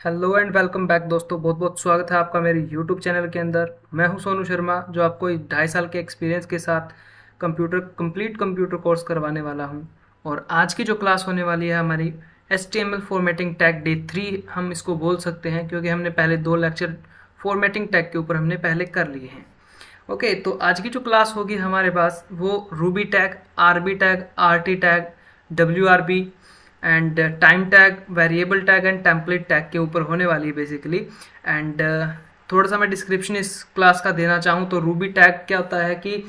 Hello and welcome back दोस्तों। बहुत बहुत स्वागत है आपका मेरे यूट्यूब चैनल के अंदर। मैं हूं सोनू शर्मा, जो आपको इस 2.5 साल के एक्सपीरियंस के साथ कंप्यूटर कोर्स करवाने वाला हूं। और आज की जो क्लास होने वाली है हमारी HTML फॉर्मेटिंग टैग डे 3 हम इसको बोल सकते हैं, क्योंकि हमने पहले 2 लेक्चर फॉर्मेटिंग टैग के ऊपर हमने पहले कर लिए हैं। ओके, तो आज की जो क्लास होगी हमारे पास वो ruby tag, RB tag, RT tag, WRB and time tag, variable tag and template tag के ऊपर होने वाली है बेसिकली। एंड थोड़ा सा मैं डिस्क्रिप्शन इस क्लास का देना चाहूँ तो रूबी टैग क्या होता है कि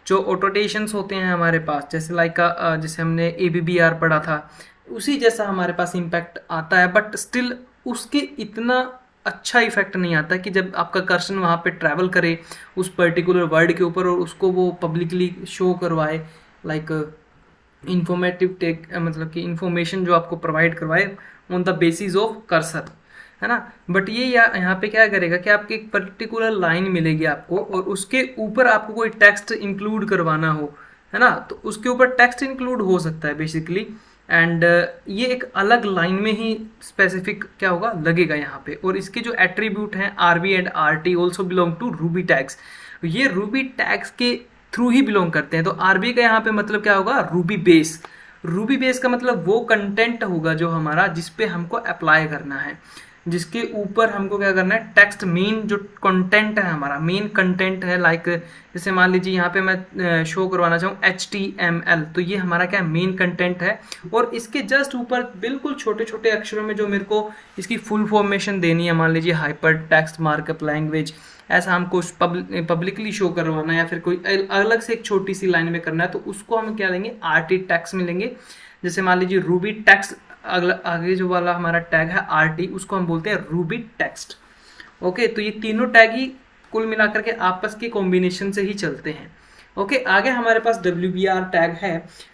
जो ऑटोटेशंस होते हैं हमारे पास, जैसे जैसे हमने ABBR पढ़ा था, उसी जैसा हमारे पास इम्पैक्ट आता है, बट स्टिल उसके इतना अच्छा इफेक्ट नहीं आता कि जब आपका कर्सर वहाँ पे ट्रैवल करे उस पर्टिकुलर वर्ड के ऊपर और उसको वो पब्लिकली शो करवाए, लाइक इंफॉर्मेटिव टेक, मतलब कि इंफॉर्मेशन जो आपको प्रोवाइड करवाए on the basis of cursor, है ना। बट ये यहाँ पे क्या करेगा कि आपकी एक पर्टिकुलर लाइन मिलेगी आपको और उसके ऊपर आपको कोई टेक्स्ट इंक्लूड करवाना हो, है ना, तो उसके ऊपर टेक्स्ट इंक्लूड हो सकता है बेसिकली। एंड ये एक अलग लाइन में ही स्पेसिफिक क्या होगा लगेगा यहाँ पे। और इसके जो एट्रीब्यूट हैं RB and RT also belong to ruby tags. ये रूबी टैग्स के थ्रू ही बिलोंग करते हैं। तो RB का यहाँ पे मतलब क्या होगा, रूबी बेस। रूबी बेस का मतलब वो कंटेंट होगा जो हमारा, जिस पे हमको अप्लाई करना है, जिसके ऊपर हमको क्या करना है, टेक्स्ट मेन जो कंटेंट है हमारा, मेन कंटेंट है। लाइक जैसे मान लीजिए यहाँ पे मैं शो करवाना चाहूँ HTML, तो ये हमारा क्या मेन कंटेंट है। और इसके जस्ट ऊपर बिल्कुल छोटे छोटे अक्षरों में जो मेरे को इसकी फुल फॉर्मेशन देनी है, मान लीजिए हाइपर टेक्स्ट मार्कअप लैंग्वेज, ऐसा हमको पब्लिकली शो करवाना है, या फिर कोई अलग से एक छोटी सी लाइन में करना है, तो उसको हम क्या लेंगे, RT टैग्स मिलेंगे। जैसे मान लीजिए रूबी टैग्स, अगला आगे जो वाला हमारा टैग है RT, उसको हम बोलते हैं रूबी टेक्स्ट। ओके, तो ये तीनों टैग ही कुल मिलाकर के आपस के कॉम्बिनेशन से ही चलते हैं। ओके, आगे हमारे पास WBR टैग है।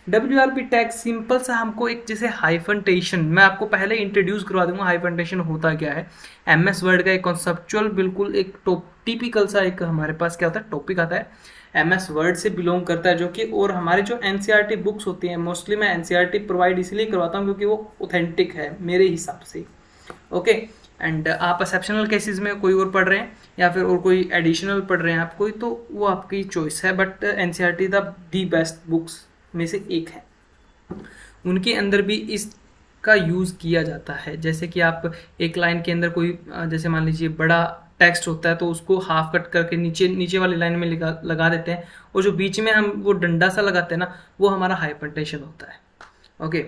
WRB टैग सिंपल सा हमको एक जैसे हाइफनटेशन, मैं आपको पहले इंट्रोड्यूस करवा दूंगा हाइफनटेशन होता क्या है। MS वर्ड का एक कॉन्सेप्चुअल, बिल्कुल एक टिपिकल सा एक हमारे पास क्या होता है, टॉपिक आता है। MS वर्ड से बिलोंग करता है, जो कि और हमारे जो NCERT बुक्स होती हैं, मोस्टली मैं NCERT प्रोवाइड इसलिए करवाता हूँ क्योंकि वो ऑथेंटिक है मेरे हिसाब से। ओके, एंड आप एक्सेप्शनल केसेस में कोई और पढ़ रहे हैं या फिर और कोई एडिशनल पढ़ रहे हैं आप कोई, तो वो आपकी चॉइस है। But NCERT the best books में से एक है। उनके अंदर भी इसका यूज़ किया जाता है। जैसे कि आप एक लाइन के अंदर कोई जैसे मान लीजिए बड़ा टेक्स्ट होता है, तो उसको हाफ कट करके नीचे नीचे वाली लाइन में लगा देते हैं, और जो बीच में हम वो डंडा सा लगाते हैं ना, वो हमारा हाइपरटेंशन होता है। ओके,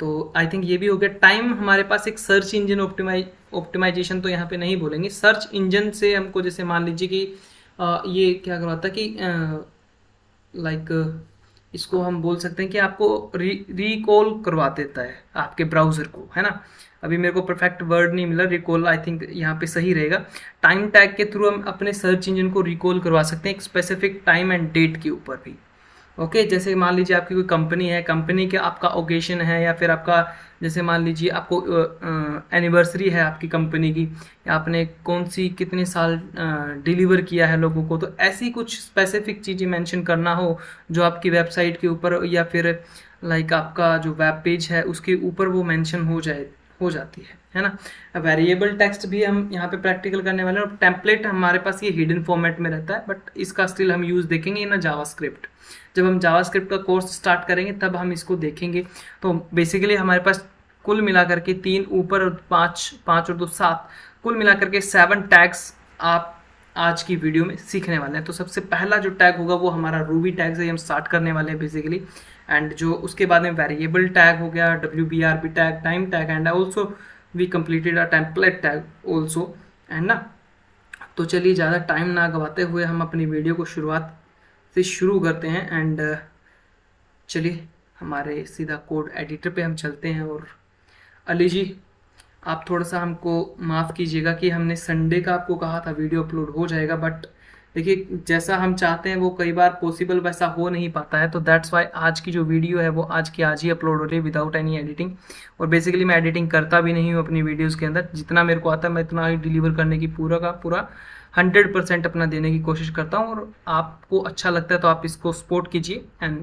तो आई थिंक ये भी हो गया। टाइम हमारे पास एक सर्च इंजन ऑप्टिमाइजेशन तो यहाँ पे नहीं बोलेंगे, सर्च इंजन से हमको जैसे मान लीजिए कि ये क्या करवाता है कि लाइक इसको हम बोल सकते हैं कि आपको रिकॉल करवा देता है आपके ब्राउज़र को, है ना। अभी मेरे को परफेक्ट वर्ड नहीं मिला, रिकॉल आई थिंक यहाँ पे सही रहेगा। टाइम टैग के थ्रू हम अपने सर्च इंजन को रिकॉल करवा सकते हैं एक स्पेसिफिक टाइम एंड डेट के ऊपर भी। ओके, जैसे मान लीजिए आपकी कोई कंपनी है, कंपनी के आपका ओकेशन है, या फिर आपका जैसे मान लीजिए आपको एनिवर्सरी है आपकी कंपनी की, या आपने कौन सी कितने साल डिलीवर किया है लोगों को, तो ऐसी कुछ स्पेसिफिक चीज़ें मेंशन करना हो जो आपकी वेबसाइट के ऊपर या फिर लाइक आपका जो वेब पेज है उसके ऊपर वो मेंशन हो जाती है ना। वेरिएबल टेक्स्ट भी हम यहाँ पे प्रैक्टिकल करने वाले हैं। और टेम्पलेट हमारे पास ये हिडन फॉर्मेट में रहता है, बट इसका स्टिल हम यूज़ देखेंगे ना जावास्क्रिप्ट। जब हम जावास्क्रिप्ट का कोर्स स्टार्ट करेंगे तब हम इसको देखेंगे। तो बेसिकली हमारे पास कुल मिलाकर के 3 ऊपर और 5 और 2 7, कुल मिलाकर के 7 टैग्स आप आज की वीडियो में सीखने वाले हैं। तो सबसे पहला जो टैग होगा वो हमारा रूबी टैग से हम स्टार्ट करने वाले हैं बेसिकली। एंड जो उसके बाद में वेरिएबल टैग हो गया, WBRB tag, time tag, and also we completed a template tag also, है ना। तो चलिए ज़्यादा टाइम ना गवाते हुए हम अपनी वीडियो को शुरुआत से शुरू करते हैं। एंड चलिए हमारे सीधा कोड एडिटर पे हम चलते हैं। और अली जी, आप थोड़ा सा हमको माफ़ कीजिएगा कि हमने संडे का आपको कहा था वीडियो अपलोड हो जाएगा, बट देखिए जैसा हम चाहते हैं वो कई बार पॉसिबल वैसा हो नहीं पाता है। तो दैट्स वाई आज की जो वीडियो है वो आज की आज ही अपलोड हो रही है विदाउट एनी एडिटिंग। और बेसिकली मैं एडिटिंग करता भी नहीं हूँ अपनी वीडियोज़ के अंदर, जितना मेरे को आता है मैं इतना ही डिलीवर करने की पूरा का पूरा 100% अपना देने की कोशिश करता हूँ। और आपको अच्छा लगता है तो आप इसको सपोर्ट कीजिए। एंड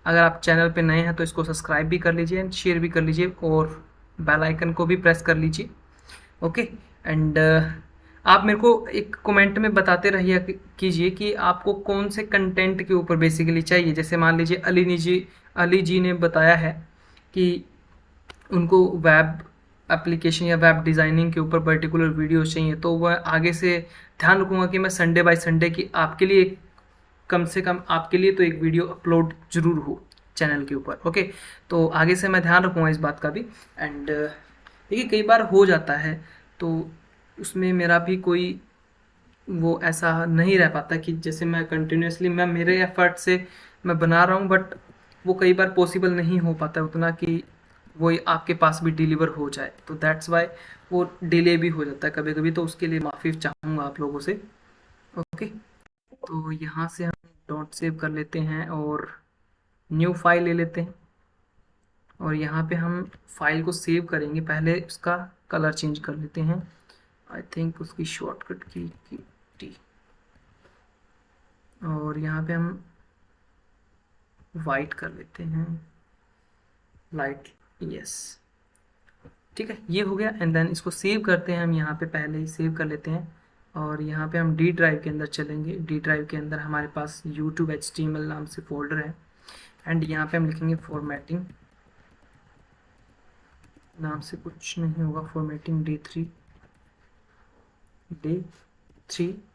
अगर आप चैनल पे नए हैं तो इसको सब्सक्राइब भी कर लीजिए एंड शेयर भी कर लीजिए, और बेल आइकन को भी प्रेस कर लीजिए। ओके। एंड आप मेरे को एक कमेंट में बताते रहिए कीजिए कि आपको कौन से कंटेंट के ऊपर बेसिकली चाहिए। जैसे मान लीजिए अली जी ने बताया है कि उनको वेब एप्लीकेशन या वेब डिज़ाइनिंग के ऊपर पर्टिकुलर वीडियो चाहिए, तो वह आगे से ध्यान रखूँगा कि मैं संडे बाय संडे की आपके लिए कम से कम आपके लिए तो एक वीडियो अपलोड जरूर हो चैनल के ऊपर। ओके, तो आगे से मैं ध्यान रखूँगा इस बात का भी। एंड देखिए कई बार हो जाता है तो उसमें मेरा भी कोई वो ऐसा नहीं रह पाता कि जैसे मैं कंटिन्यूसली मैं मेरे एफर्ट से मैं बना रहा हूँ, बट वो कई बार पॉसिबल नहीं हो पाता उतना कि वो आपके पास भी डिलीवर हो जाए, तो दैट्स वाई वो डिले भी हो जाता है कभी कभी, तो उसके लिए माफ़ी चाहूँगा आप लोगों से। ओके, तो यहाँ से हम डॉट सेव कर लेते हैं और न्यू फाइल ले लेते हैं और यहाँ पे हम फाइल को सेव करेंगे। पहले उसका कलर चेंज कर लेते हैं, आई थिंक उसकी शॉर्टकट की टी, और यहाँ पे हम वाइट कर लेते हैं, लाइट, यस, ठीक है, ये हो गया। एंड देन इसको सेव करते हैं हम, यहाँ पे पहले ही सेव कर लेते हैं और यहाँ पे हम डी ड्राइव के अंदर चलेंगे। डी ड्राइव के अंदर हमारे पास YouTube HTML नाम से फोल्डर है एंड यहाँ पे हम लिखेंगे फॉर्मेटिंग, नाम से कुछ नहीं होगा, फॉर्मेटिंग D3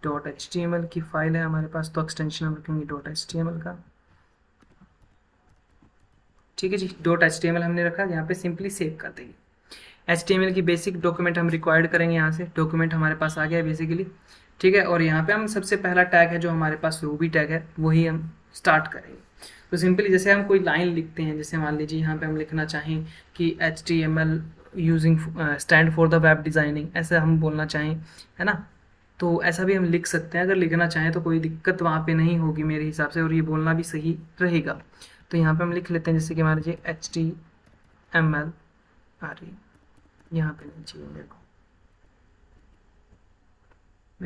डॉट HTML की फाइल है हमारे पास, तो एक्सटेंशन हम रखेंगे डॉट HTML का। ठीक है जी, डॉट HTML हमने रखा, यहाँ पे सिंपली सेव कर देंगे। HTML की बेसिक डॉक्यूमेंट हम रिक्वायर्ड करेंगे, यहाँ से डॉक्यूमेंट हमारे पास आ गया है बेसिकली, ठीक है। और यहाँ पे हम सबसे पहला टैग है जो हमारे पास रूबी टैग है वही हम स्टार्ट करेंगे। तो सिंपली जैसे हम कोई लाइन लिखते हैं, जैसे मान लीजिए यहाँ पे हम लिखना चाहें कि HTML using stand for the web designing, ऐसा हम बोलना चाहें, है ना, तो ऐसा भी हम लिख सकते हैं। अगर लिखना चाहें तो कोई दिक्कत वहाँ पे नहीं होगी मेरे हिसाब से, और ये बोलना भी सही रहेगा। तो यहाँ पे हम लिख लेते हैं, जैसे कि मान लीजिए HTML, अरे यहाँ पे नहीं चाहिए मेरे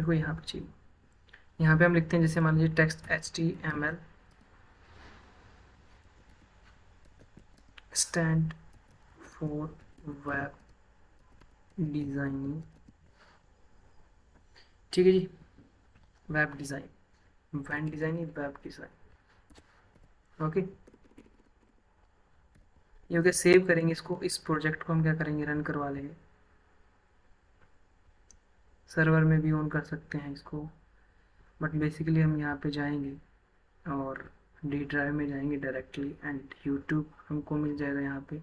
को यहाँ पे चाहिए। यहाँ पे हम लिखते हैं, जैसे मान लीजिए text HTML stand for web designing, ठीक है जी, web design, web designing, web design. Okay, ये हो गया, सेव करेंगे इसको। इस प्रोजेक्ट को हम क्या करेंगे, रन करवा लेंगे, सर्वर में भी ऑन कर सकते हैं इसको, बट बेसिकली हम यहाँ पे जाएंगे और डी ड्राइव में जाएंगे डायरेक्टली एंड यूट्यूब हमको मिल जाएगा यहाँ पे,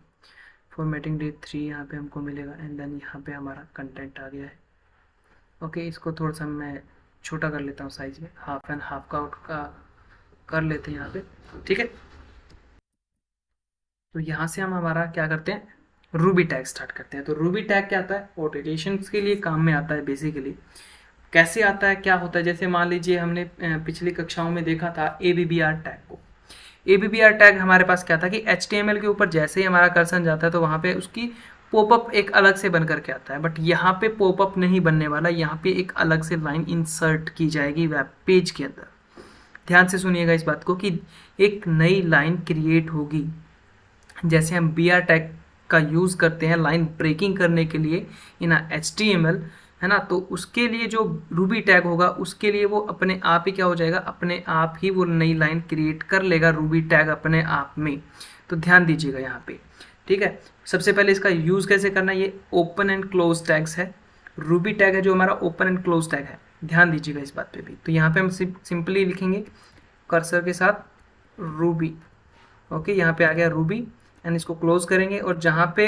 फॉर्मेटिंग D3 यहाँ पे हमको मिलेगा एंड देन यहाँ पे हमारा कंटेंट आ गया है। ओके, इसको थोड़ा सा मैं छोटा कर लेता हूँ साइज में, हाफ एंड हाफ का आउट का कर लेते हैं यहाँ पे, ठीक है। तो यहाँ से हम हमारा क्या करते हैं, रूबी टैग स्टार्ट करते हैं। तो रूबी टैग क्या आता है, ऑटोमेशंस के लिए काम में आता है बेसिकली। कैसे आता है, क्या होता है, जैसे मान लीजिए हमने पिछली कक्षाओं में देखा था ABBR टैग को। ABBR टैग हमारे पास क्या था कि HTML के ऊपर जैसे ही हमारा कर्सर जाता है तो वहाँ पे उसकी पॉपअप एक अलग से बन करके आता है, बट यहाँ पे पॉपअप नहीं बनने वाला, यहाँ पे एक अलग से लाइन इंसर्ट की जाएगी वेब पेज के अंदर। ध्यान से सुनिएगा इस बात को कि एक नई लाइन क्रिएट होगी। जैसे हम BR टैग का यूज़ करते हैं लाइन ब्रेकिंग करने के लिए इन HTML, है ना, तो उसके लिए जो रूबी टैग होगा उसके लिए वो अपने आप ही क्या हो जाएगा, अपने आप ही वो नई लाइन क्रिएट कर लेगा रूबी टैग अपने आप में। तो ध्यान दीजिएगा यहाँ पे, ठीक है। सबसे पहले इसका यूज़ कैसे करना है, ये ओपन एंड क्लोज टैग्स है, रूबी टैग है जो हमारा ओपन एंड क्लोज टैग है, ध्यान दीजिएगा इस बात पे भी। तो यहाँ पे हम सिंपली लिखेंगे कर्सर के साथ रूबी, ओके, यहाँ पे आ गया रूबी एंड इसको क्लोज करेंगे और जहाँ पे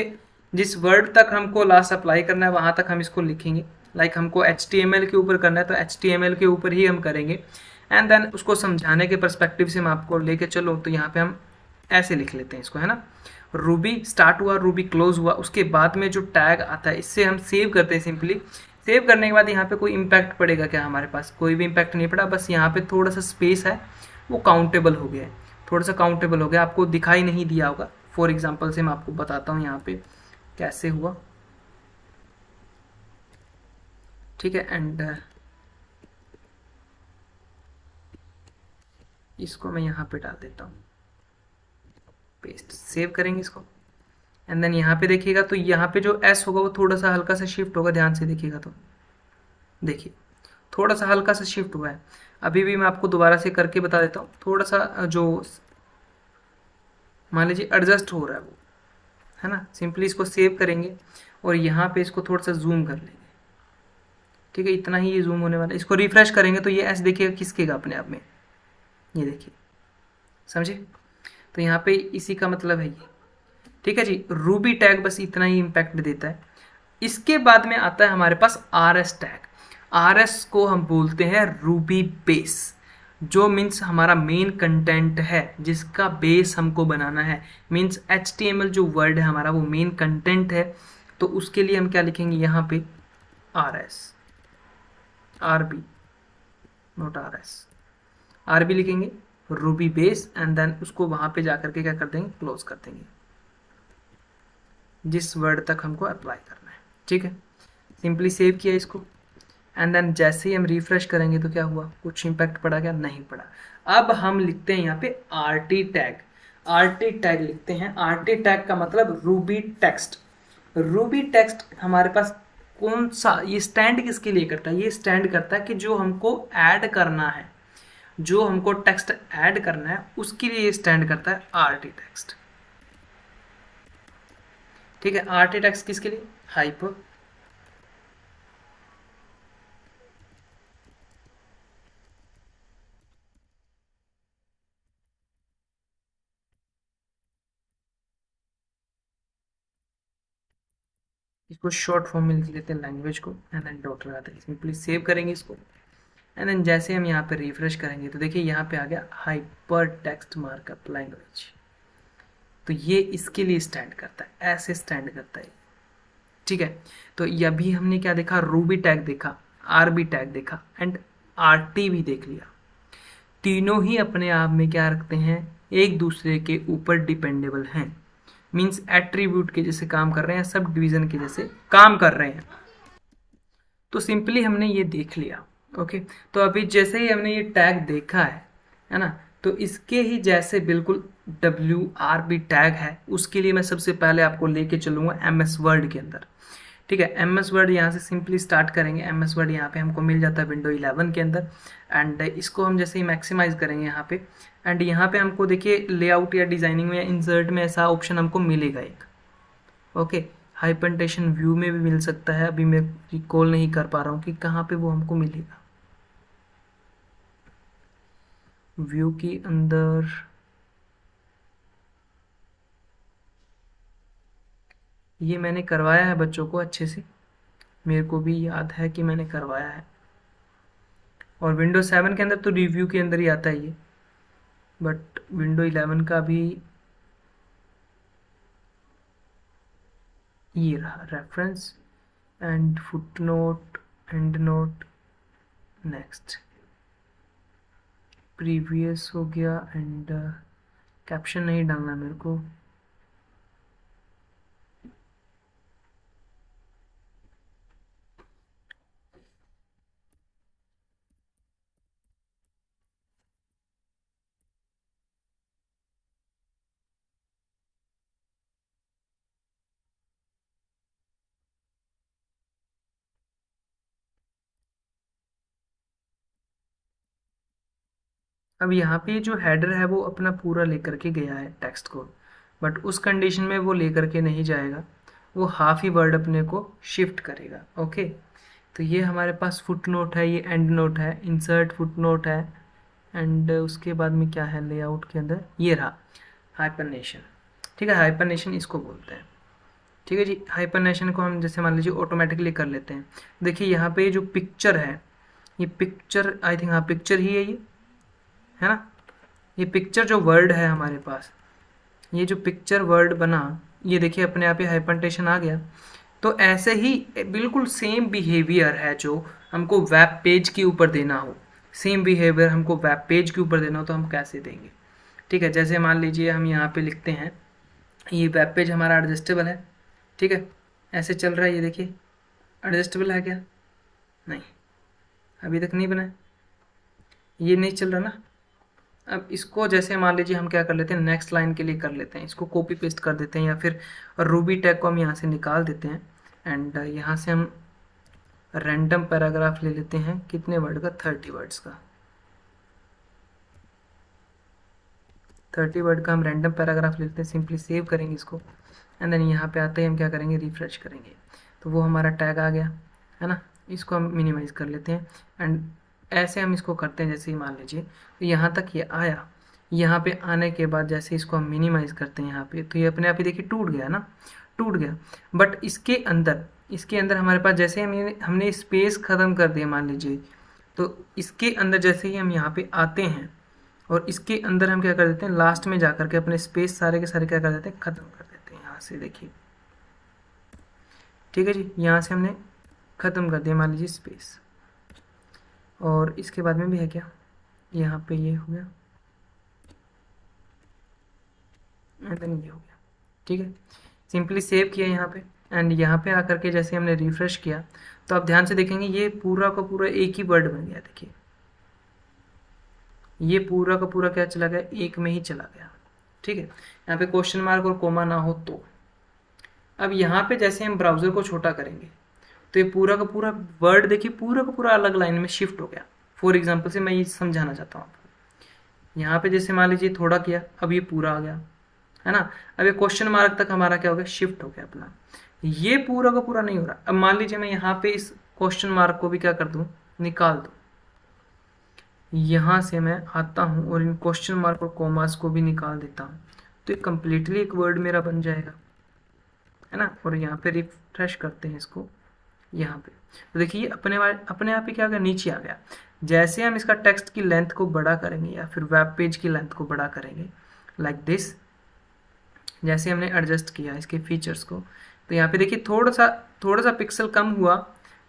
जिस वर्ड तक हमको लास्ट अप्लाई करना है वहाँ तक हम इसको लिखेंगे। लाइक हमको HTML के ऊपर करना है तो HTML के ऊपर ही हम करेंगे एंड देन उसको समझाने के पर्सपेक्टिव से मैं आपको लेके चलूँ तो यहाँ पे हम ऐसे लिख लेते हैं इसको, है ना, रूबी स्टार्ट हुआ, रूबी क्लोज हुआ, उसके बाद में जो टैग आता है इससे हम सेव करते हैं। सिंपली सेव करने के बाद यहाँ पे कोई इम्पैक्ट पड़ेगा क्या, हमारे पास कोई भी इम्पैक्ट नहीं पड़ा, बस यहाँ पे थोड़ा सा स्पेस है वो काउंटेबल हो गया है, थोड़ा सा काउंटेबल हो गया, आपको दिखाई नहीं दिया होगा। फॉर एग्जांपल से मैं आपको बताता हूँ यहाँ पे कैसे हुआ, ठीक है। एंड इसको मैं यहाँ पे डाल देता हूँ, पेस्ट, सेव करेंगे इसको एंड देन यहाँ पे देखिएगा तो यहाँ पे जो एस होगा वो थोड़ा सा हल्का सा शिफ्ट होगा, ध्यान से देखिएगा तो देखिए थोड़ा सा हल्का सा शिफ्ट हुआ है। अभी भी मैं आपको दोबारा से करके बता देता हूँ, थोड़ा सा जो मान लीजिए एडजस्ट हो रहा है वो, है ना। सिंपली इसको सेव करेंगे और यहाँ पे इसको थोड़ा सा जूम कर लेंगे, ठीक है, इतना ही ये जूम होने वाला है। इसको रिफ्रेश करेंगे तो ये एस देखिएगा खिसकेगा अपने आप में, ये देखिए, समझे। तो यहाँ पे इसी का मतलब है ये, ठीक है जी। रूबी टैग बस इतना ही इम्पैक्ट देता है। इसके बाद में आता है हमारे पास R S tag. R S को हम बोलते हैं रूबी बेस, जो मीन्स हमारा मेन कंटेंट है जिसका बेस हमको बनाना है। Means H T M L जो वर्ड है हमारा वो मेन कंटेंट है, तो उसके लिए हम क्या लिखेंगे यहाँ पे, R S, R B, note R S, R B लिखेंगे, रूबी बेस, एंड देन उसको वहां पे जाकर के क्या कर देंगे, क्लोज कर देंगे, जिस वर्ड तक हमको अप्लाई करना है, ठीक है। सिंपली सेव किया इसको, एंड देन जैसे ही हम रिफ्रेश करेंगे तो क्या हुआ, कुछ इम्पैक्ट पड़ा क्या, नहीं पड़ा। अब हम लिखते हैं यहाँ पे R T tag. R T tag लिखते हैं। आर टी टैग का मतलब रूबी टेक्स्ट। रूबी टेक्स्ट हमारे पास कौन सा, ये स्टैंड किसके लिए करता है, ये स्टैंड करता है कि जो हमको ऐड करना है, जो हमको टेक्स्ट ऐड करना है उसके लिए ये स्टैंड करता है आर टी टेक्स्ट, ठीक है। आर टी टेक्स्ट किसके लिए, हाइपर, इसको शॉर्ट फॉर्म में लिख लेते हैं लैंग्वेज को, एंड देन डॉट लगाते हैं। सिंपली सेव करेंगे इसको, एंड देन जैसे हम यहाँ पे रिफ्रेश करेंगे तो देखिए यहाँ पे आ गया हाइपर टेक्स्ट मार्कअप लैंग्वेज। तो ये इसके लिए स्टैंड करता है, ऐसे स्टैंड करता है, ठीक है। तो ये अभी हमने क्या देखा, रूबी टैग देखा, आरबी टैग देखा, एंड आरटी भी देख लिया। तीनों ही अपने आप में क्या रखते हैं, एक दूसरे के ऊपर डिपेंडेबल हैं। मीन्स एट्रीब्यूट के जैसे काम कर रहे हैं, सब डिवीजन के जैसे काम कर रहे हैं। तो सिंपली हमने ये देख लिया, ओके। तो अभी जैसे ही हमने ये टैग देखा है ना, तो इसके ही जैसे बिल्कुल डब्ल्यू आर बी टैग है, उसके लिए मैं सबसे पहले आपको लेके चलूँगा एम एस वर्ड के अंदर, ठीक है। एम एस वर्ड यहाँ से सिंपली स्टार्ट करेंगे। एम एस वर्ड यहाँ पे हमको मिल जाता है विंडो 11 के अंदर, एंड इसको हम जैसे ही मैक्सिमाइज करेंगे यहाँ पे, एंड यहाँ पे हमको देखिए लेआउट या डिजाइनिंग में या इंसर्ट में ऐसा ऑप्शन हमको मिलेगा एक, ओके। हाइपरटेंशन व्यू में भी मिल सकता है, अभी मैं रिकॉल नहीं कर पा रहा हूँ कि कहाँ पे वो हमको मिलेगा। व्यू के अंदर ये मैंने करवाया है बच्चों को अच्छे से, मेरे को भी याद है कि मैंने करवाया है। और विंडो 7 के अंदर तो रिव्यू के अंदर ही आता है ये, बट विंडो 11 का भी ये रहा reference and footnote, and note, next, previous हो गया, एंड कैप्शन नहीं डालना मेरे को। अब यहाँ पे जो हेडर है वो अपना पूरा लेकर के गया है टेक्स्ट को, बट उस कंडीशन में वो लेकर के नहीं जाएगा, वो हाफ ही वर्ड अपने को शिफ्ट करेगा, ओके। तो ये हमारे पास फुट नोट है, ये एंड नोट है, इंसर्ट फुट नोट है, एंड उसके बाद में क्या है लेआउट के अंदर, ये रहा हाइपरनेशन, ठीक है। हाइपरनेशन इसको बोलते हैं, ठीक है जी। हाइपरनेशन को हम जैसे मान लीजिए ऑटोमेटिकली कर लेते हैं। देखिए यहाँ पे जो पिक्चर है, ये पिक्चर आई थिंक, हाँ पिक्चर ही है ये, है ना। ये पिक्चर जो वर्ड है हमारे पास, ये जो पिक्चर वर्ड बना, ये देखिए अपने आप ही हाइपरटेंशन आ गया। तो ऐसे ही बिल्कुल सेम बिहेवियर है जो हमको वेब पेज के ऊपर देना हो, सेम बिहेवियर हमको वेब पेज के ऊपर देना हो तो हम कैसे देंगे, ठीक है। जैसे मान लीजिए हम यहाँ पे लिखते हैं, ये वेब पेज हमारा एडजस्टेबल है, ठीक है, ऐसे चल रहा है, ये देखिए एडजस्टेबल है क्या, नहीं, अभी तक नहीं बना है, ये नहीं चल रहा ना, अब इसको जैसे मान लीजिए हम क्या कर लेते हैं, नेक्स्ट लाइन के लिए कर लेते हैं, इसको कॉपी पेस्ट कर देते हैं, या फिर रूबी टैग को हम यहाँ से निकाल देते हैं एंड यहाँ से हम रैंडम पैराग्राफ ले लेते हैं, कितने वर्ड का, 30 वर्ड्स का, 30 वर्ड का हम रैंडम पैराग्राफ ले लेते हैं। सिंपली सेव करेंगे इसको एंड देन यहाँ पे आते ही हम क्या करेंगे, रिफ्रेश करेंगे, तो वो हमारा टैग आ गया है ना। इसको हम मिनिमाइज कर लेते हैं एंड ऐसे हम इसको करते हैं, जैसे ही मान लीजिए तो यहाँ तक ये आया, यहाँ पे आने के बाद जैसे इसको हम मिनिमाइज करते हैं यहाँ पे, तो ये अपने आप ही देखिए टूट गया ना, टूट गया। बट इसके अंदर हमारे पास जैसे हमने स्पेस ख़त्म कर दिया मान लीजिए, तो इसके अंदर जैसे ही हम यहाँ पे आते हैं और इसके अंदर हम क्या कर देते हैं, लास्ट में जाकर के अपने स्पेस सारे के सारे क्या कर देते हैं, ख़त्म कर देते हैं यहाँ से, देखिए ठीक है जी, यहाँ से हमने ख़त्म कर दिया मान लीजिए स्पेस। और इसके बाद में भी है क्या, यहाँ पे ये हो गया एंड देन ये हो गया, ठीक है। सिंपली सेव किया यहाँ पे एंड यहाँ पे आकर के जैसे हमने रिफ्रेश किया, तो आप ध्यान से देखेंगे ये पूरा का पूरा एक ही वर्ड बन गया, देखिए ये पूरा का पूरा क्या चला गया, एक में ही चला गया, ठीक है। यहाँ पे क्वेश्चन मार्क और कोमा ना हो तो। अब यहाँ पे जैसे हम ब्राउज़र को छोटा करेंगे तो ये पूरा का पूरा वर्ड देखिए पूरा का पूरा अलग लाइन में शिफ्ट हो गया। फॉर एग्जाम्पल से मैं ये समझाना चाहता हूँ आपको, यहाँ पे जैसे मान लीजिए थोड़ा किया, अब ये पूरा आ गया है ना। अब ये क्वेश्चन मार्क तक हमारा क्या हो गया, शिफ्ट हो गया अपना, ये पूरा का पूरा नहीं हो रहा। अब मान लीजिए मैं यहाँ पे इस क्वेश्चन मार्क को भी क्या कर दूँ, निकाल दूँ, यहाँ से मैं आता हूँ और इन क्वेश्चन मार्क और कॉमास को भी निकाल देता हूँ, तो ये कम्प्लीटली एक वर्ड मेरा बन जाएगा है ना। और यहाँ पे रिफ्रेश करते हैं इसको, यहाँ पे तो देखिए अपने आप ही क्या आ गया, नीचे आ गया। जैसे हम इसका टेक्स्ट की लेंथ को बड़ा करेंगे या फिर वेब पेज की लेंथ को बड़ा करेंगे लाइक दिस, जैसे हमने एडजस्ट किया इसके फीचर्स को, तो यहाँ पे देखिए थोड़ा सा पिक्सल कम हुआ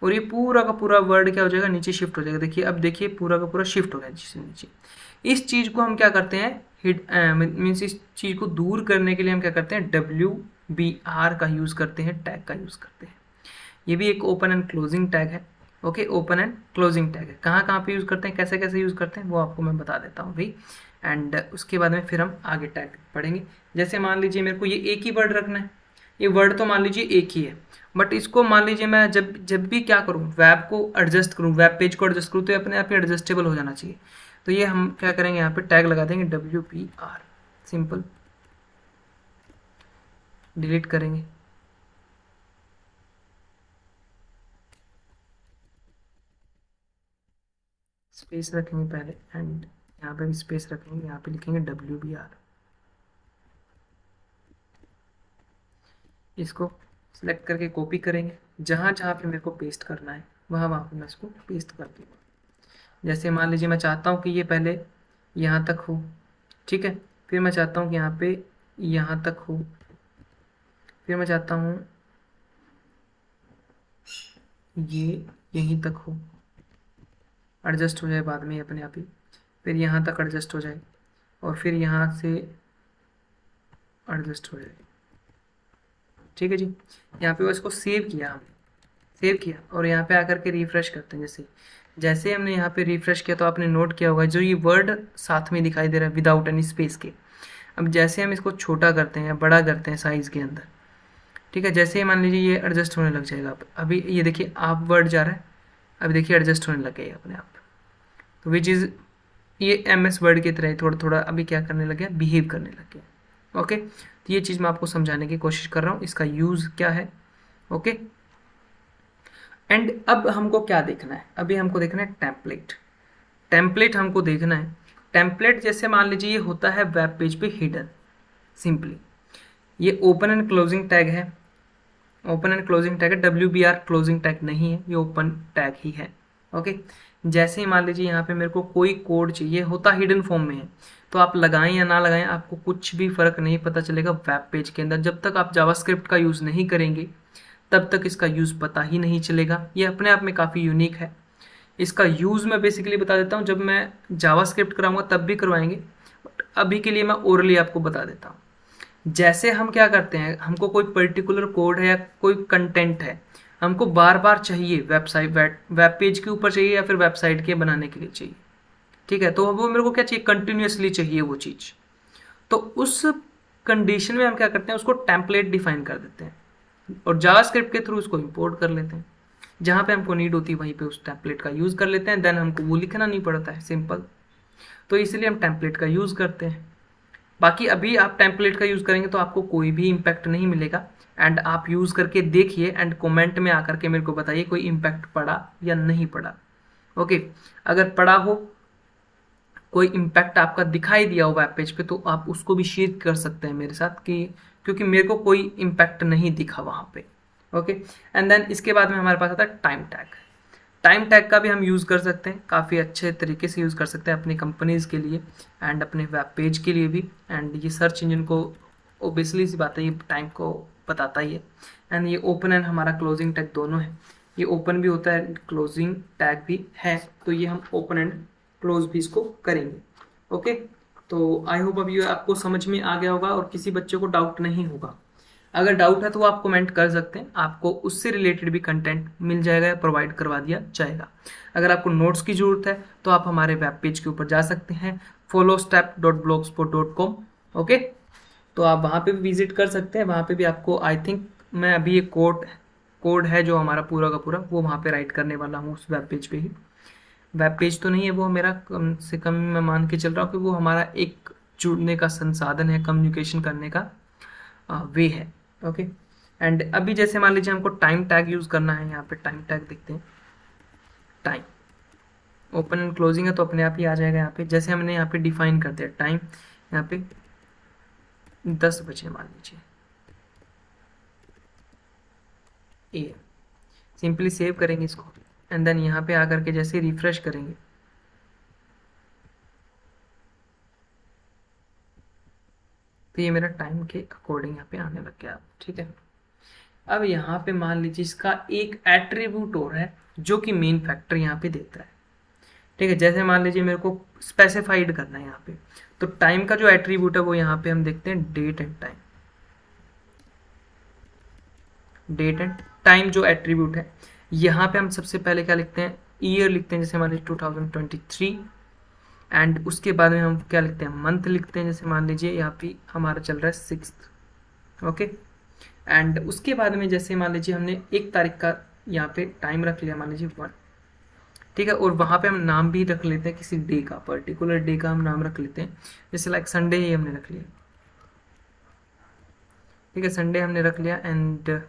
और ये पूरा का पूरा वर्ड क्या हो जाएगा, नीचे शिफ्ट हो जाएगा। देखिए अब देखिए पूरा का पूरा शिफ्ट हो गया नीचे। इस चीज़ को हम क्या करते हैं, मीन्स इस चीज़ को दूर करने के लिए हम क्या करते हैं, WBR का यूज़ करते हैं, टैग का यूज़ करते हैं। ये भी एक ओपन एंड क्लोजिंग टैग है, okay, open and closing tag है। कहाँ कहाँ पे यूज़ करते हैं, कैसे कैसे यूज़ करते हैं, वो आपको मैं बता देता हूँ भाई। एंड उसके बाद में फिर हम आगे टैग पढ़ेंगे। जैसे मान लीजिए मेरे को ये एक ही वर्ड रखना है, ये वर्ड तो मान लीजिए एक ही है, बट इसको मान लीजिए मैं जब भी क्या करूँ, वेब को एडजस्ट करूँ, वेब पेज को एडजस्ट करूँ, तो ये अपने आप ही एडजस्टेबल हो जाना चाहिए। तो ये हम क्या करेंगे, यहाँ पे टैग लगा देंगे WBR, सिंपल डिलीट करेंगे। स्पेस रखेंगे पहले एंड यहाँ पे भी स्पेस रखेंगे, यहाँ पे लिखेंगे WBR। इसको सेलेक्ट करके कॉपी करेंगे, जहाँ जहाँ पे मेरे को पेस्ट करना है वहाँ वहाँ पे मैं इसको पेस्ट कर दूँगा। जैसे मान लीजिए मैं चाहता हूँ कि ये पहले यहाँ तक हो, ठीक है, फिर मैं चाहता हूँ कि यहाँ पे यहाँ तक हो, फिर मैं चाहता हूँ ये यहीं तक हो, एडजस्ट हो जाए बाद में अपने आप ही, फिर यहाँ तक एडजस्ट हो जाए और फिर यहाँ से एडजस्ट हो जाए, ठीक है जी। यहाँ पे वो इसको सेव किया, हमने सेव किया और यहाँ पे आकर के रिफ्रेश करते हैं। जैसे हमने यहाँ पे रिफ्रेश किया तो आपने नोट किया होगा जो ये वर्ड साथ में दिखाई दे रहा है विदाउट एनी स्पेस के। अब जैसे हम इसको छोटा करते हैं या बड़ा करते हैं साइज़ के अंदर, ठीक है, जैसे ही मान लीजिए ये एडजस्ट होने लग जाएगा। अभी ये देखिए आप वर्ड जा रहा है, अभी देखिए एडजस्ट होने लग गया अपने आप। तो विच इज़ ये MS वर्ड की तरह थोड़ा थोड़ा अभी क्या करने लग गया, बिहेव करने लग गया। ओके, तो ये चीज़ मैं आपको समझाने की कोशिश कर रहा हूँ, इसका यूज़ क्या है। ओके, एंड अब हमको क्या देखना है, अभी हमको देखना है टेम्पलेट हमको देखना है। टेम्पलेट जैसे मान लीजिए ये होता है वेब पेज पे हिडन, सिंपली ये ओपन एंड क्लोजिंग टैग है, ओपन एंड क्लोजिंग टैग है, WBR क्लोजिंग टैग नहीं है, ये ओपन टैग ही है। ओके, जैसे ही मान लीजिए यहाँ पे मेरे को कोई कोड चाहिए, होता हिडन फॉर्म में है, तो आप लगाएं या ना लगाएं आपको कुछ भी फ़र्क नहीं पता चलेगा वेब पेज के अंदर। जब तक आप जावास्क्रिप्ट का यूज़ नहीं करेंगे तब तक इसका यूज़ पता ही नहीं चलेगा। ये अपने आप में काफ़ी यूनिक है। इसका यूज़ मैं बेसिकली बता देता हूँ, जब मैं जावास्क्रिप्ट कराऊंगा तब भी करवाएंगे, बट अभी के लिए मैं ओरली आपको बता देता हूँ। जैसे हम क्या करते हैं, हमको कोई पर्टिकुलर कोड है या कोई कंटेंट है, हमको बार बार चाहिए, वेब पेज के ऊपर चाहिए या फिर वेबसाइट के बनाने के लिए चाहिए, ठीक है, तो वो मेरे को क्या चाहिए, कंटिन्यूसली चाहिए वो चीज़। तो उस कंडीशन में हम क्या करते हैं, उसको टेम्पलेट डिफाइन कर देते हैं और जावास्क्रिप्ट के थ्रू उसको इंपोर्ट कर लेते हैं। जहाँ पे हमको नीड होती है वहीं पे उस टेम्पलेट का यूज़ कर लेते हैं, देन हमको वो लिखना नहीं पड़ता है, सिंपल। तो इसलिए हम टेम्पलेट का यूज़ करते हैं। बाकी अभी आप टेम्पलेट का यूज़ करेंगे तो आपको कोई भी इम्पैक्ट नहीं मिलेगा। एंड आप यूज़ करके देखिए एंड कमेंट में आकर के मेरे को बताइए कोई इम्पैक्ट पड़ा या नहीं पड़ा। ओके, अगर पड़ा हो, कोई इम्पैक्ट आपका दिखाई दिया हो वेब पेज पे, तो आप उसको भी शेयर कर सकते हैं मेरे साथ कि क्योंकि मेरे को कोई इम्पैक्ट नहीं दिखा वहाँ पे। ओके, एंड देन इसके बाद में हमारे पास आता है टाइम टैग। टाइम टैग का भी हम यूज़ कर सकते हैं, काफ़ी अच्छे तरीके से यूज़ कर सकते हैं अपनी कंपनीज़ के लिए एंड अपने वेब पेज के लिए भी। एंड ये सर्च इंजन को ओबियसली सी बात है, ये टाइम को बताता ही है। एंड ये ओपन एंड हमारा क्लोजिंग टैग दोनों है, ये ओपन भी होता है, क्लोजिंग टैग भी है, तो ये हम ओपन एंड क्लोज भी इसको करेंगे। ओके, तो आई होप अब ये आपको समझ में आ गया होगा और किसी बच्चे को डाउट नहीं होगा। अगर डाउट है तो आप कमेंट कर सकते हैं, आपको उससे रिलेटेड भी कंटेंट मिल जाएगा या प्रोवाइड करवा दिया जाएगा। अगर आपको नोट्स की ज़रूरत है तो आप हमारे वेब पेज के ऊपर जा सकते हैं, followstep.blogspot.com। ओके, तो आप वहाँ पे भी विजिट कर सकते हैं। वहाँ पे भी आपको आई थिंक मैं अभी ये कोड है जो हमारा पूरा का पूरा वो वहाँ पे राइट करने वाला हूँ उस वेब पेज पे ही। वेब पेज तो नहीं है वो, मेरा कम से कम मैं मान के चल रहा हूँ कि वो हमारा एक जुड़ने का संसाधन है, कम्युनिकेशन करने का वे है। ओके, एंड अभी जैसे मान लीजिए हमको टाइम टैग यूज़ करना है, यहाँ पे टाइम टैग देखते हैं। टाइम ओपन एंड क्लोजिंग है तो अपने आप ही आ जाएगा। यहाँ पे जैसे हमने यहाँ पे डिफाइन कर दिया टाइम, यहाँ पे 10 बजे मान लीजिए ए, सिंपली सेव करेंगे इसको एंड देन यहाँ पे आकर के जैसे रिफ्रेश करेंगे तो ये मेरा टाइम के अकॉर्डिंग यहाँ पे आने लग गया। ठीक है, अब यहाँ पे मान लीजिए इसका एक एट्रीब्यूट और है जो कि मेन फैक्टर यहाँ पे देता है। ठीक है, जैसे मान लीजिए मेरे को स्पेसिफाइड करना है यहाँ पे, तो टाइम का जो एट्रीब्यूट है वो यहाँ पे हम देखते हैं date and time. Date and time जो एट्रीब्यूट है, यहाँ पे हम सबसे पहले क्या लिखते हैं, ईयर लिखते हैं, जैसे मान लीजिए 2023। एंड उसके बाद में हम क्या लिखते हैं, मंथ लिखते हैं, जैसे मान लीजिए यहाँ पे हमारा चल रहा है 6। ओके, एंड उसके बाद में जैसे मान लीजिए हमने 1 तारीख का यहाँ पे टाइम रख लिया, मान लीजिए 1। ठीक है, और वहाँ पे हम नाम भी रख लेते हैं किसी डे का, पर्टिकुलर डे का हम नाम रख लेते हैं, जैसे लाइक संडे ही हमने रख लिया। ठीक है, संडे हमने रख लिया एंड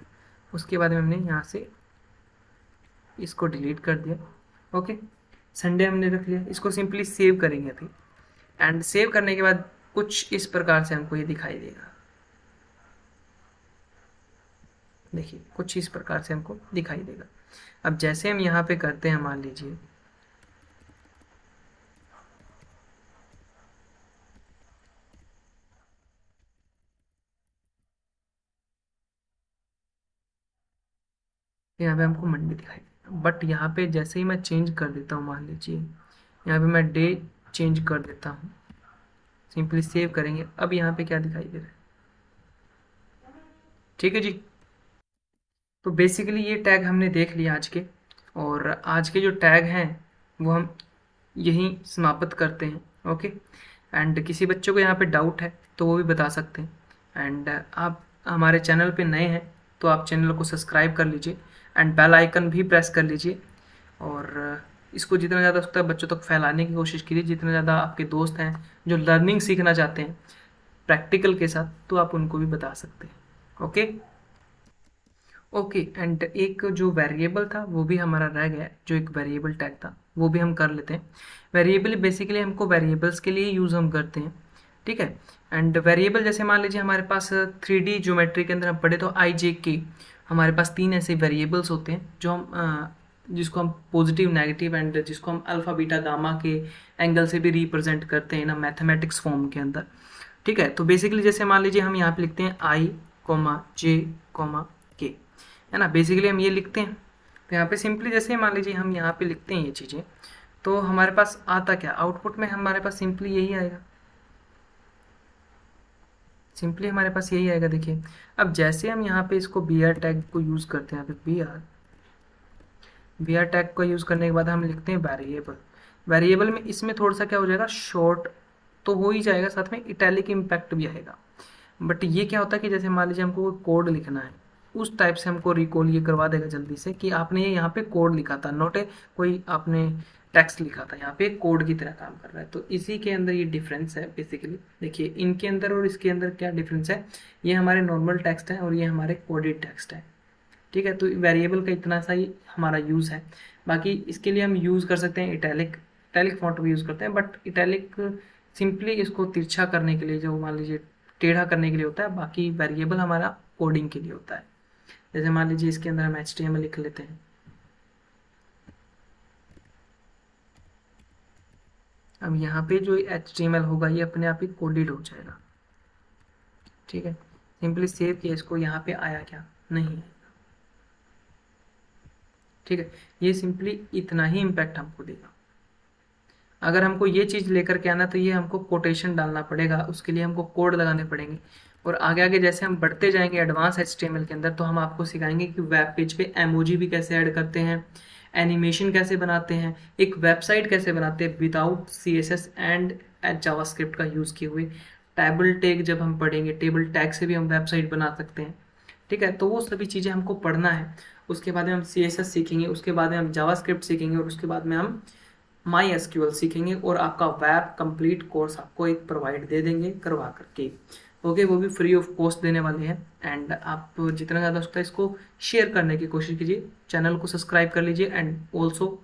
उसके बाद में हमने यहाँ से इसको डिलीट कर दिया। ओके, संडे हमने रख लिया, इसको सिंपली सेव करेंगे अभी। एंड सेव करने के बाद कुछ इस प्रकार से हमको ये दिखाई देगा। देखिए कुछ इस प्रकार से हमको दिखाई देगा। अब जैसे हम यहाँ पे करते हैं, मान लीजिए यहाँ पे हमको मंडे दिखाई देगा, बट यहाँ पे जैसे ही मैं चेंज कर देता हूँ, मान लीजिए यहाँ पे मैं डे चेंज कर देता हूँ, सिंपली सेव करेंगे, अब यहाँ पे क्या दिखाई दे रहा है। ठीक है जी, तो बेसिकली ये टैग हमने देख लिया आज के, और आज के जो टैग हैं वो हम यहीं समाप्त करते हैं। ओके, एंड किसी बच्चे को यहाँ पे डाउट है तो वो भी बता सकते हैं। एंड आप हमारे चैनल पे नए हैं तो आप चैनल को सब्सक्राइब कर लीजिए एंड बेल आइकन भी प्रेस कर लीजिए, और इसको जितना ज़्यादा हो सकता है बच्चों तक फैलाने की कोशिश कीजिए। जितने ज़्यादा आपके दोस्त हैं जो लर्निंग सीखना चाहते हैं प्रैक्टिकल के साथ, तो आप उनको भी बता सकते हैं। ओके ओके, एंड एक जो वेरिएबल था वो भी हमारा रह गया है, जो एक वेरिएबल टैग था वो भी हम कर लेते हैं। वेरिएबल बेसिकली हमको वेरिएबल्स के लिए यूज़ हम करते हैं। ठीक है, एंड वेरिएबल जैसे मान लीजिए हमारे पास 3D ज्योमेट्री के अंदर हम पढ़े तो IJK, हमारे पास 3 ऐसे वेरिएबल्स होते हैं जो हम जिसको हम पॉजिटिव, नेगेटिव एंड जिसको हम अल्फ़ा बीटा गामा के एंगल से भी रिप्रेजेंट करते हैं ना मैथमेटिक्स फॉर्म के अंदर। ठीक है, तो बेसिकली जैसे मान लीजिए हम यहाँ पे लिखते हैं I, J, K, है ना, बेसिकली हम ये लिखते हैं। तो यहाँ पे सिंपली जैसे मान लीजिए हम यहाँ पे लिखते हैं ये चीज़ें, तो हमारे पास आता क्या, आउटपुट में हमारे पास सिंपली यही आएगा, सिंपली हमारे पास यही आएगा। देखिए अब जैसे हम यहाँ पे इसको BR टैग को यूज़ करते हैं, यहाँ पे BR टैग को यूज़ करने के बाद हम लिखते हैं वेरिएबल। वेरिएबल में इसमें थोड़ा सा क्या हो जाएगा, शॉर्ट तो हो ही जाएगा, साथ में इटैलिक इम्पैक्ट भी आएगा। बट ये क्या होता है कि जैसे मान लीजिए हमको कोई कोड लिखना है, उस टाइप से हमको रिकॉल ये करवा देगा जल्दी से कि आपने ये यहाँ पे कोड लिखा था, नोट है कोई आपने टेक्स्ट लिखा था, यहाँ पे कोड की तरह काम कर रहा है। तो इसी के अंदर ये डिफरेंस है बेसिकली। देखिए इनके अंदर और इसके अंदर क्या डिफरेंस है, ये हमारे नॉर्मल टेक्स्ट है और ये हमारे कोडेड टेक्स्ट है। ठीक है, तो वेरिएबल का इतना सा ही हमारा यूज़ है। बाकी इसके लिए हम यूज़ कर सकते हैं इटैलिक, इटैलिक फॉन्ट भी यूज़ करते हैं, बट इटैलिक सिंपली इसको तिरछा करने के लिए, जो मान लीजिए टेढ़ा करने के लिए होता है, बाकी वेरिएबल हमारा कोडिंग के लिए होता है। जैसे मान लीजिए इसके अंदर हम HTML लिख लेते हैं, अब यहाँ पे जो HTML होगा ये अपने आप ही कोडेड हो जाएगा। ठीक है, सिंपली सेव किया इसको, यहाँ पे आया क्या, नहीं। ठीक है, ये सिंपली इतना ही इम्पैक्ट हमको देगा। अगर हमको ये चीज़ लेकर के आना तो ये हमको कोटेशन डालना पड़ेगा, उसके लिए हमको कोड लगाने पड़ेंगे। और आगे आगे जैसे हम बढ़ते जाएंगे एडवांस HTML के अंदर, तो हम आपको सिखाएंगे कि वेब पेज पे एमोजी भी कैसे ऐड करते हैं, एनिमेशन कैसे बनाते हैं, एक वेबसाइट कैसे बनाते हैं विदाउट CSS एंड जावास्क्रिप्ट का यूज़ किए हुए। टेबल टैग जब हम पढ़ेंगे, टेबल टैग से भी हम वेबसाइट बना सकते हैं। ठीक है, तो वो सभी चीज़ें हमको पढ़ना है। उसके बाद में हम CSS सीखेंगे, उसके बाद में हम जावास्क्रिप्ट सीखेंगे, और उसके बाद में हम MySQL सीखेंगे, और आपका वेब कंप्लीट कोर्स आपको एक प्रोवाइड दे देंगे करवा करके। ओके, वो भी फ्री ऑफ कॉस्ट देने वाले हैं। एंड आप जितना ज़्यादा हो सकता है इसको शेयर करने की कोशिश कीजिए, चैनल को सब्सक्राइब कर लीजिए, एंड ऑल्सो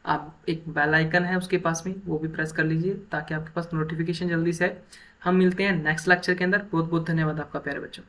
आप एक बेल आइकन है उसके पास में, वो भी प्रेस कर लीजिए ताकि आपके पास नोटिफिकेशन जल्दी से आए। हम मिलते हैं नेक्स्ट लेक्चर के अंदर। बहुत बहुत धन्यवाद आपका प्यारे बच्चों।